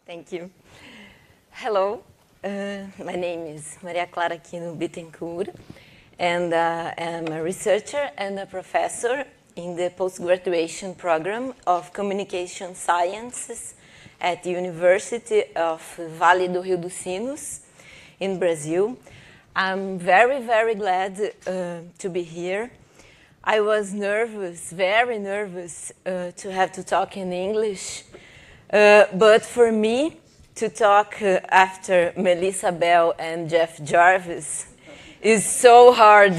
Thank you. Hello, my name is Clara Aquino Bittencourt, and I'm a researcher and a professor in the post-graduation program of Communication Sciences at the University of Vale do Rio dos Sinos in Brazil. I'm very, very glad to be here. I was nervous, very nervous, to have to talk in English. But for me, to talk after Melissa Bell and Jeff Jarvis is so hard,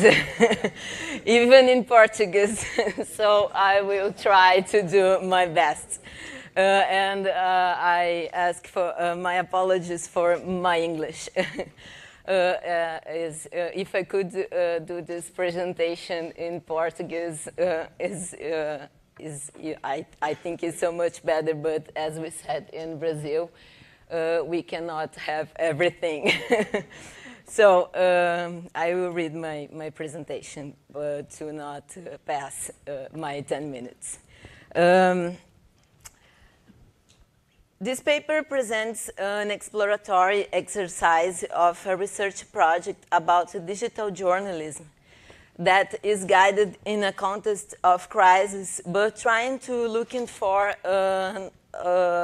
even in Portuguese. So I will try to do my best. I ask for my apologies for my English. If I could do this presentation in Portuguese, I think it's so much better, but as we said in Brazil, we cannot have everything. So I will read my presentation, but to not pass my 10 minutes. This paper presents an exploratory exercise of a research project about digital journalism that is guided in a context of crisis, but trying to looking for an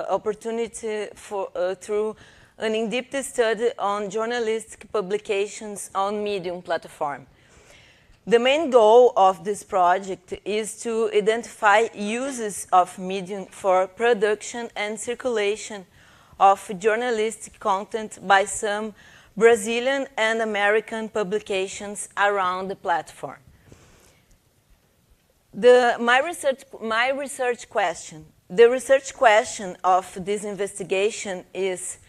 opportunity for, through an in-depth study on journalistic publications on Medium platform. The main goal of this project is to identify uses of Medium for production and circulation of journalistic content by some Brazilian and American publications around the platform. The research question of this investigation is: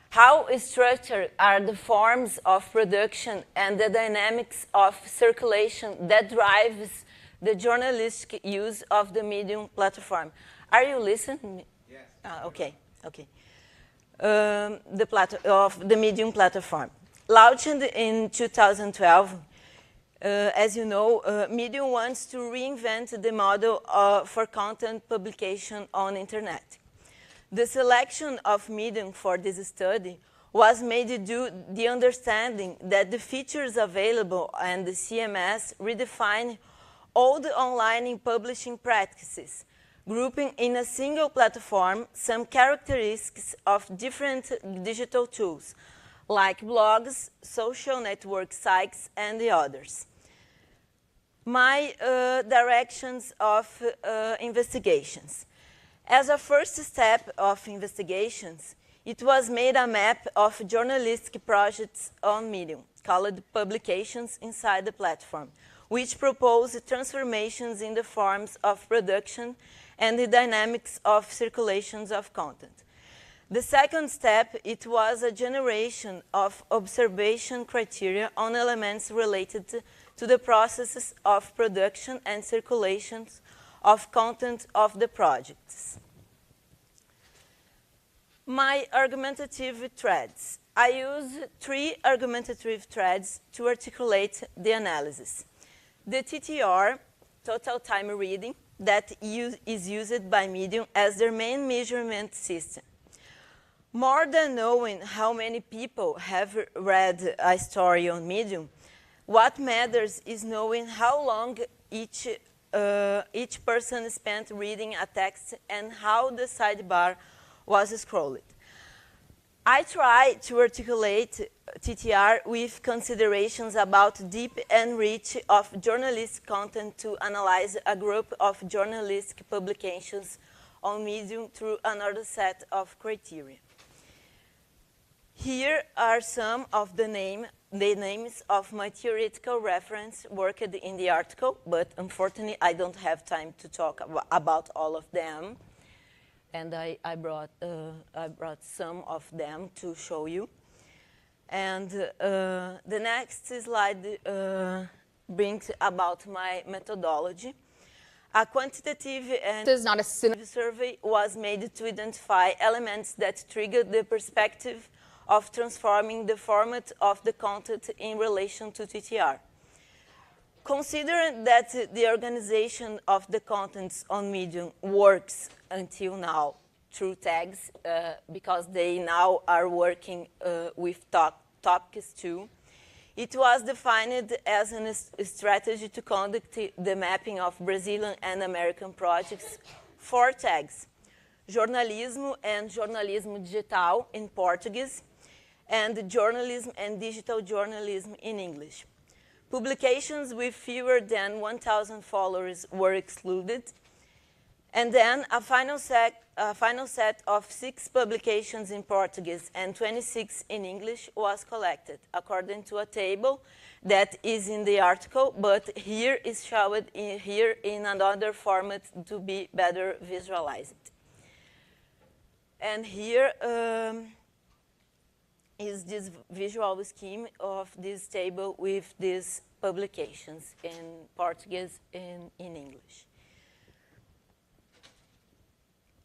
how structured are the forms of production and the dynamics of circulation that drives the journalistic use of the Medium platform? Are you listening? Yes. Okay. Of the Medium platform. Launched in 2012, as you know, Medium wants to reinvent the model for content publication on internet. The selection of Medium for this study was made due to the understanding that the features available and the CMS redefine all the online publishing practices, grouping in a single platform some characteristics of different digital tools, like blogs, social network sites, and the others. My directions of investigations. As a first step of investigations, it was made a map of journalistic projects on Medium, called publications inside the platform, which propose transformations in the forms of production and the dynamics of circulations of content. The second step, it was a generation of observation criteria on elements related to the processes of production and circulations of content of the projects. My argumentative threads. I use 3 argumentative threads to articulate the analysis. The TTR, total time reading, that is used by Medium as their main measurement system. More than knowing how many people have read a story on Medium, what matters is knowing how long each person spent reading a text and how the sidebar was scrolled. I try to articulate TTR with considerations about deep and reach of journalistic content to analyze a group of journalistic publications on Medium through another set of criteria. Here are some of the names of my theoretical reference worked in the article, but unfortunately I don't have time to talk about all of them. And I brought some of them to show you. And the next slide brings about my methodology. A quantitative and survey was made to identify elements that triggered the perspective of transforming the format of the content in relation to TTR. Considering that the organization of the contents on Medium works until now through tags because they now are working with topics too. It was defined as a strategy to conduct the mapping of Brazilian and American projects for tags: jornalismo and jornalismo digital in Portuguese, and journalism and digital journalism in English. Publications with fewer than 1,000 followers were excluded, and then a final set of 6 publications in Portuguese and 26 in English was collected, according to a table that is in the article, but here is shown here in another format to be better visualized. And here is this visual scheme of this table with these publications in Portuguese and in English,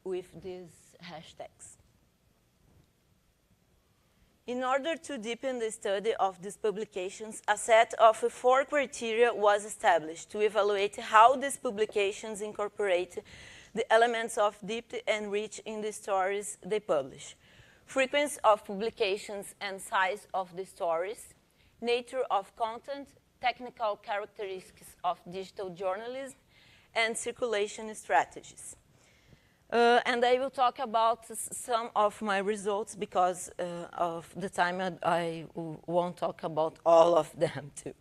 with these hashtags. In order to deepen the study of these publications, a set of 4 criteria was established to evaluate how these publications incorporate the elements of depth and reach in the stories they publish: frequency of publications and size of the stories, nature of content, technical characteristics of digital journalism, and circulation strategies. And I will talk about some of my results because of the time. I won't talk about all of them too.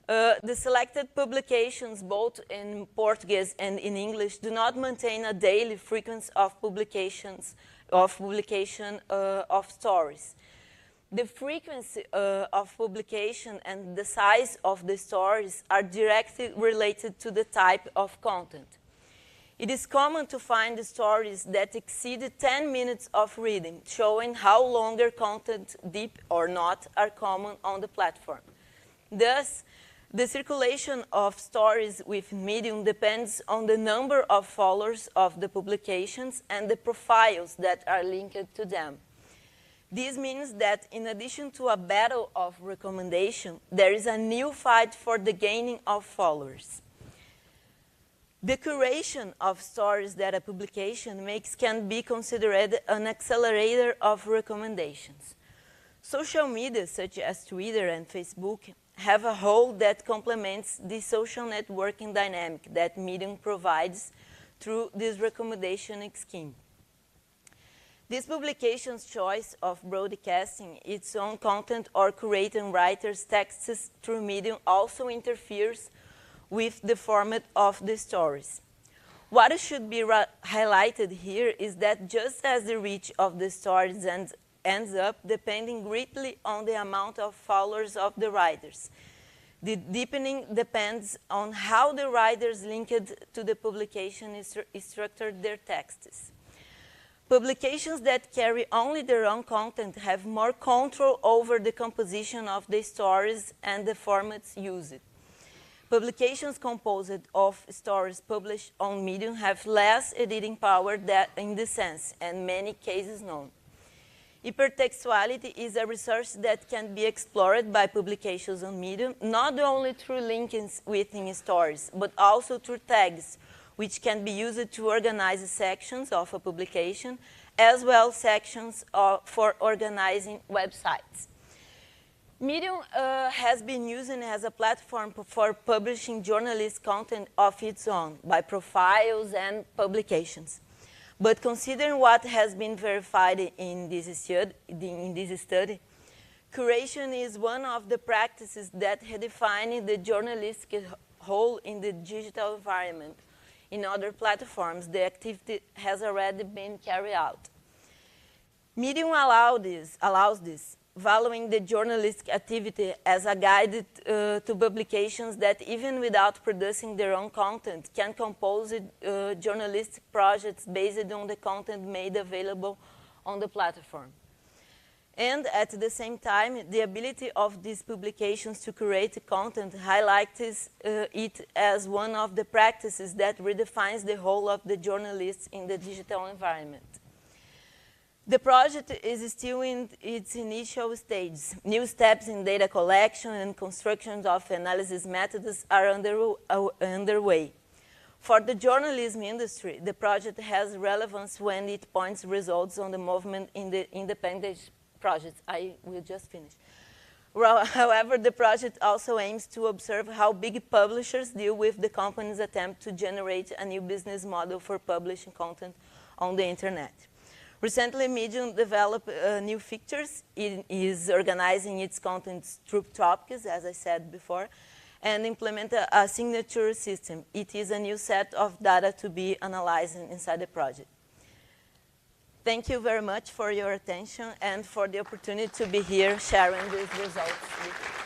The selected publications, both in Portuguese and in English, do not maintain a daily frequency of publication of stories. The frequency of publication and the size of the stories are directly related to the type of content. It is common to find stories that exceed 10 minutes of reading, showing how longer content, deep or not, are common on the platform. Thus, the circulation of stories with Medium depends on the number of followers of the publications and the profiles that are linked to them. This means that in addition to a battle of recommendation, there is a new fight for the gaining of followers. The curation of stories that a publication makes can be considered an accelerator of recommendations. Social media, such as Twitter and Facebook, have a role that complements the social networking dynamic that Medium provides through this recommendation scheme. This publication's choice of broadcasting its own content or curating writers' texts through Medium also interferes with the format of the stories. What should be highlighted here is that just as the reach of the stories ends up depending greatly on the amount of followers of the writers, the deepening depends on how the writers linked to the publication structured their texts. Publications that carry only their own content have more control over the composition of the stories and the formats used. Publications composed of stories published on Medium have less editing power in this sense, and many cases known. Hypertextuality is a resource that can be explored by publications on Medium, not only through linkings within stories, but also through tags, which can be used to organize sections of a publication, as well as sections for organizing websites. Medium has been used as a platform for publishing journalist content of its own by profiles and publications. But considering what has been verified in this study, curation is one of the practices that redefine the journalistic role in the digital environment. In other platforms, the activity has already been carried out. Medium allows this, valuing the journalistic activity as a guide to publications that, even without producing their own content, can compose journalistic projects based on the content made available on the platform. And at the same time, the ability of these publications to create content highlights it as one of the practices that redefines the role of the journalists in the digital environment. The project is still in its initial stages. New steps in data collection and construction of analysis methods are underway. For the journalism industry, the project has relevance when it points results on the movement in the independent projects. I will just finish. Well, however, the project also aims to observe how big publishers deal with the company's attempt to generate a new business model for publishing content on the internet. Recently, Medium developed new features. It is organizing its content through topics, as I said before, and implement a signature system. It is a new set of data to be analyzed inside the project. Thank you very much for your attention and for the opportunity to be here sharing these results with you.